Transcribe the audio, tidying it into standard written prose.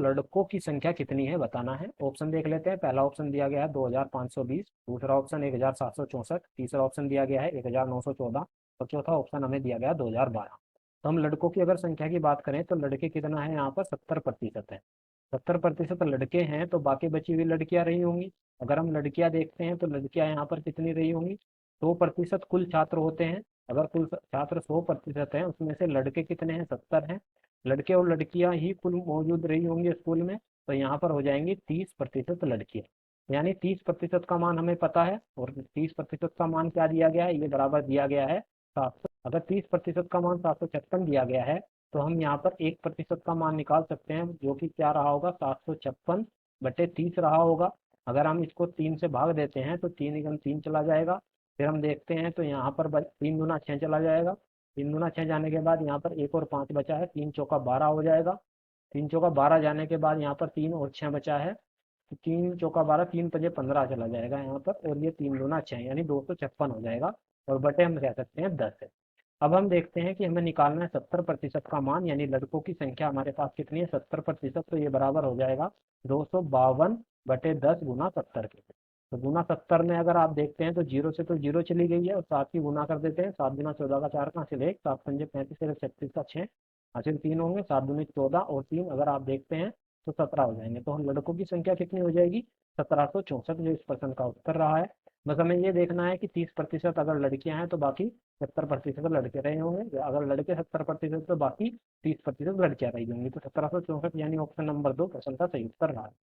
लड़कों की संख्या कितनी है बताना है। ऑप्शन देख लेते हैं। पहला ऑप्शन दिया गया है 2520, दूसरा ऑप्शन 1764, तीसरा ऑप्शन दिया गया है 1914 और चौथा ऑप्शन हमें दिया गया 2012। तो हम लड़कों की अगर संख्या की बात करें तो लड़के कितना है यहाँ पर 70% है। 70% लड़के हैं तो बाकी बची हुई लड़कियां रही होंगी। अगर हम लड़कियां देखते हैं तो लड़कियां यहाँ पर कितनी रही होंगी, 100% कुल छात्र होते हैं। अगर कुल छात्र 100% हैं उसमें से लड़के कितने हैं, 70 हैं। लड़के और लड़कियां ही कुल मौजूद रही होंगी स्कूल में, तो यहाँ पर हो जाएंगी 30% लड़कियां। यानी 30% का मान हमें पता है और 30% का मान क्या दिया गया है, ये बराबर दिया गया है 700। अगर 30% का मान 756 दिया गया है तो हम यहाँ पर 1% का मान निकाल सकते हैं, जो कि क्या रहा होगा, 756/30 रहा होगा। अगर हम इसको 3 से भाग देते हैं तो 3 × 3 चला जाएगा। फिर हम देखते हैं तो यहाँ पर 3 × 2 = 6 चला जाएगा। 3 × 2 = 6 जाने के बाद यहाँ पर 1 और 5 बचा है, 3 × 4 = 12 हो जाएगा। 3 × 4 = 12 जाने के बाद यहाँ पर 3 और 6 बचा है, तो 3 × 4 = 12, 3 × 5 = 15 चला जाएगा यहाँ पर, और ये 3 × 2 = 6 यानी 256 हो जाएगा। और बटे हम कह सकते हैं 10 है। अब हम देखते हैं कि हमें निकालना है 70% का मान, यानी लड़कों की संख्या हमारे पास कितनी है, 70%। तो ये बराबर हो जाएगा 252/10 गुना 70 के। तो गुना 70 में अगर आप देखते हैं तो जीरो से तो जीरो चली गई है और 7 की गुना कर देते हैं। 7 × 14 = 4, कहाँ से 1, 7×5 = 35, 36 का 6 हासिल 3 होंगे, 7×2 = 14 और 3 अगर आप देखते हैं तो 17 हो जाएंगे। तो हम लड़कों की संख्या कितनी हो जाएगी, 1764, जो इस प्रश्न का उत्तर रहा है। बस हमें ये देखना है कि 30% अगर लड़कियां हैं तो बाकी 70% लड़के रहे होंगे, अगर लड़के 70% तो बाकी 30% लड़कियां रही होंगी। तो 1764 यानी ऑप्शन नंबर 2 प्रश्न का सही उत्तर रहा है।